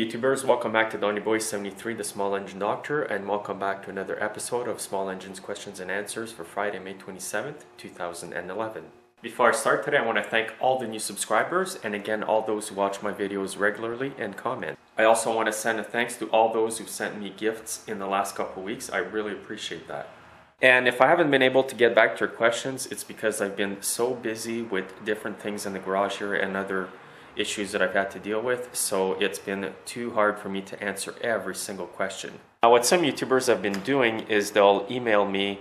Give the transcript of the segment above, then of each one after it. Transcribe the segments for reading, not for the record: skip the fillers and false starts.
Hey YouTubers, welcome back to DonnyBoy73, the Small Engine Doctor, and welcome back to another episode of Small Engines Questions and Answers for Friday, May 27th, 2011. Before I start today, I want to thank all the new subscribers, and again all those who watch my videos regularly and comment. I also want to send a thanks to all those who sent me gifts in the last couple weeks. I really appreciate that. And if I haven't been able to get back to your questions, it's because I've been so busy with different things in the garage here and other issues that I've had to deal with, so it's been too hard for me to answer every single question. Now what some YouTubers have been doing is they'll email me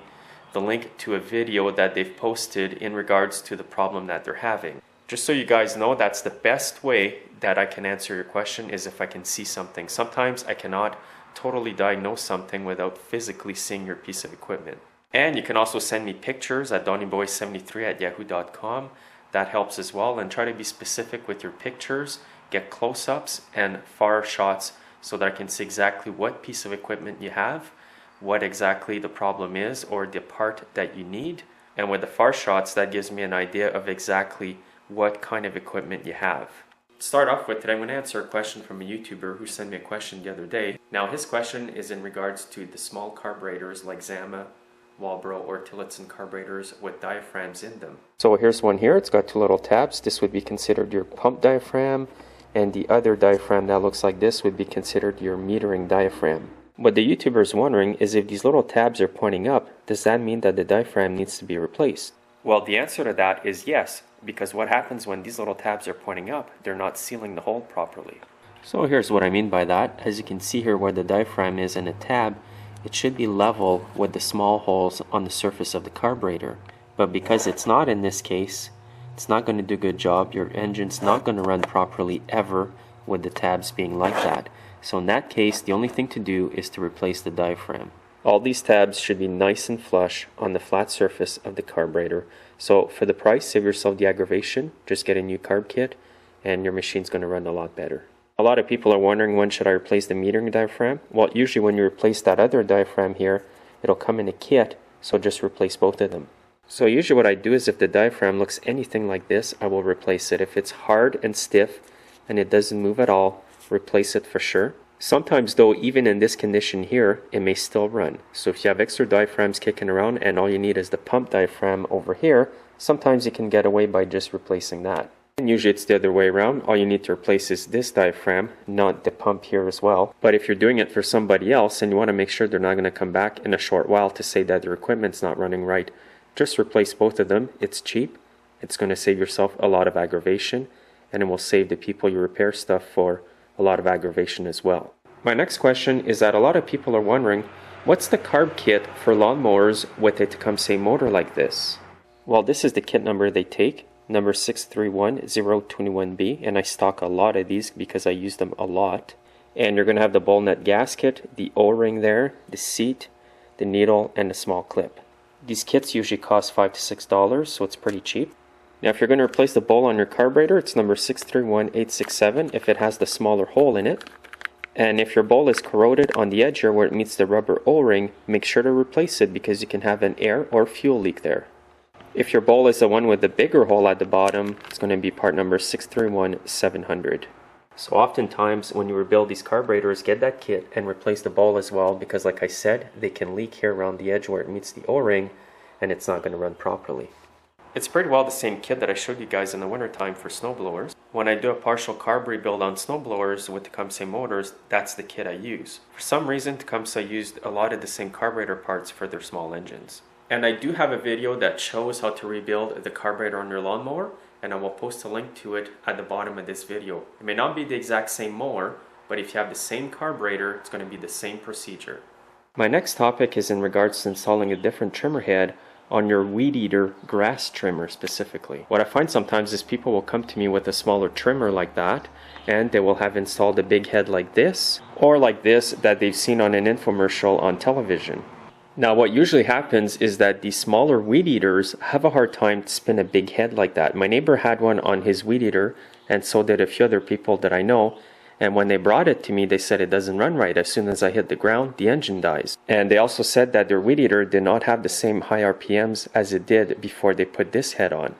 the link to a video that they've posted in regards to the problem that they're having. Just so you guys know, that's the best way that I can answer your question, is if I can see something. Sometimes I cannot totally diagnose something without physically seeing your piece of equipment. And you can also send me pictures at donnyboy73@yahoo.com. That helps as well, and try to be specific with your pictures, get close-ups and far shots so that I can see exactly what piece of equipment you have, what exactly the problem is or the part that you need, and with the far shots that gives me an idea of exactly what kind of equipment you have. To start off with today, I'm going to answer a question from a YouTuber who sent me a question the other day. Now his question is in regards to the small carburetors like Zama, Walbro or Tillotson carburetors with diaphragms in them. So here's one here. It's got two little tabs. This would be considered your pump diaphragm, and the other diaphragm that looks like this would be considered your metering diaphragm. What the YouTuber is wondering is, if these little tabs are pointing up, does that mean that the diaphragm needs to be replaced? Well, the answer to that is yes, because what happens when these little tabs are pointing up, they're not sealing the hole properly. So here's what I mean by that. As you can see here where the diaphragm is in a tab, it should be level with the small holes on the surface of the carburetor. But because it's not in this case, it's not going to do a good job. Your engine's not going to run properly ever with the tabs being like that. So in that case, the only thing to do is to replace the diaphragm. All these tabs should be nice and flush on the flat surface of the carburetor. So for the price, save yourself the aggravation, just get a new carb kit and your machine's going to run a lot better. A lot of people are wondering, when should I replace the metering diaphragm? Well, usually when you replace that other diaphragm here, it'll come in a kit, so just replace both of them. So usually what I do is, if the diaphragm looks anything like this, I will replace it. If it's hard and stiff and it doesn't move at all, replace it for sure. Sometimes though, even in this condition here, it may still run. So if you have extra diaphragms kicking around and all you need is the pump diaphragm over here, sometimes you can get away by just replacing that. And usually it's the other way around. All you need to replace is this diaphragm, not the pump here as well. But if you're doing it for somebody else and you want to make sure they're not going to come back in a short while to say that their equipment's not running right, just replace both of them. It's cheap. It's going to save yourself a lot of aggravation, and it will save the people you repair stuff for a lot of aggravation as well. My next question is that a lot of people are wondering, what's the carb kit for lawnmowers with a Tecumseh motor like this? Well, this is the kit number they take, number 631021B, and I stock a lot of these because I use them a lot. And you're going to have the ball nut gasket, the O-ring there, the seat, the needle, and a small clip. These kits usually cost $5 to $6, so it's pretty cheap. Now if you're going to replace the bowl on your carburetor, it's number 631867 if it has the smaller hole in it. And if your bowl is corroded on the edge here where it meets the rubber O-ring, make sure to replace it because you can have an air or fuel leak there. If your bowl is the one with the bigger hole at the bottom, it's going to be part number 631700. So oftentimes when you rebuild these carburetors, get that kit and replace the bowl as well, because like I said, they can leak here around the edge where it meets the O-ring and it's not going to run properly. It's pretty well the same kit that I showed you guys in the wintertime for snowblowers. When I do a partial carb rebuild on snowblowers with Tecumseh motors, that's the kit I use. For some reason, Tecumseh used a lot of the same carburetor parts for their small engines. And I do have a video that shows how to rebuild the carburetor on your lawnmower, and I will post a link to it at the bottom of this video. It may not be the exact same mower, but if you have the same carburetor, it's going to be the same procedure. My next topic is in regards to installing a different trimmer head on your weed eater grass trimmer specifically. What I find sometimes is people will come to me with a smaller trimmer like that, and they will have installed a big head like this, or like this that they've seen on an infomercial on television. Now what usually happens is that these smaller weed eaters have a hard time to spin a big head like that. My neighbor had one on his weed eater, and so did a few other people that I know, and when they brought it to me, they said it doesn't run right. As soon as I hit the ground, the engine dies. And they also said that their weed eater did not have the same high RPMs as it did before they put this head on.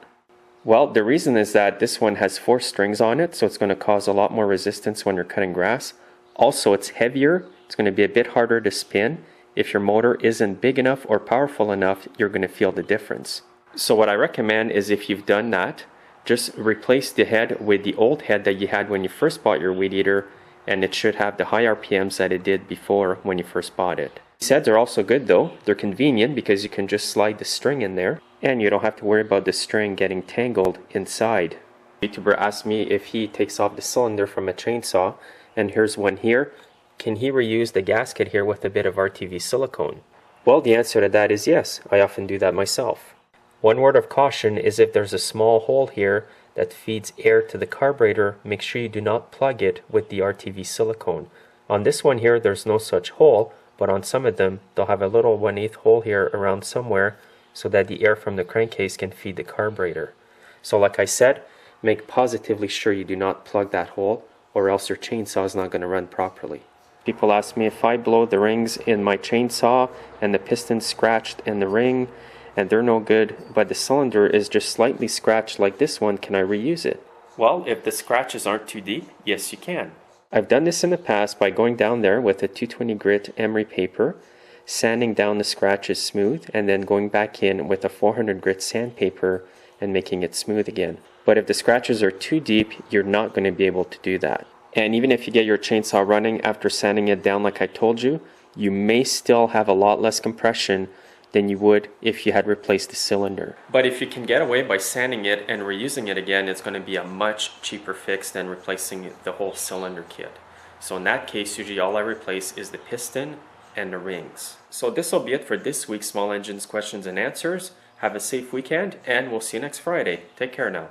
Well, the reason is that this one has 4 strings on it, so it's going to cause a lot more resistance when you're cutting grass. Also, it's heavier, it's going to be a bit harder to spin. If your motor isn't big enough or powerful enough, you're going to feel the difference. So what I recommend is, if you've done that, just replace the head with the old head that you had when you first bought your weed eater, and it should have the high RPMs that it did before when you first bought it. These heads are also good though. They're convenient because you can just slide the string in there and you don't have to worry about the string getting tangled inside. A YouTuber asked me if he takes off the cylinder from a chainsaw, and here's one here. Can he reuse the gasket here with a bit of RTV silicone? Well, the answer to that is yes. I often do that myself. One word of caution is, if there's a small hole here that feeds air to the carburetor, make sure you do not plug it with the RTV silicone. On this one here, there's no such hole, but on some of them, they'll have a little 1/8 hole here around somewhere so that the air from the crankcase can feed the carburetor. So like I said, make positively sure you do not plug that hole, or else your chainsaw is not going to run properly. People ask me, if I blow the rings in my chainsaw and the piston's scratched in the ring and they're no good, but the cylinder is just slightly scratched like this one, can I reuse it? Well, if the scratches aren't too deep, yes you can. I've done this in the past by going down there with a 220 grit emery paper, sanding down the scratches smooth, and then going back in with a 400 grit sandpaper and making it smooth again. But if the scratches are too deep, you're not going to be able to do that. And even if you get your chainsaw running after sanding it down like I told you, you may still have a lot less compression than you would if you had replaced the cylinder. But if you can get away by sanding it and reusing it again, it's going to be a much cheaper fix than replacing the whole cylinder kit. So in that case, usually all I replace is the piston and the rings. So this will be it for this week's Small Engines Questions and Answers. Have a safe weekend, and we'll see you next Friday. Take care now.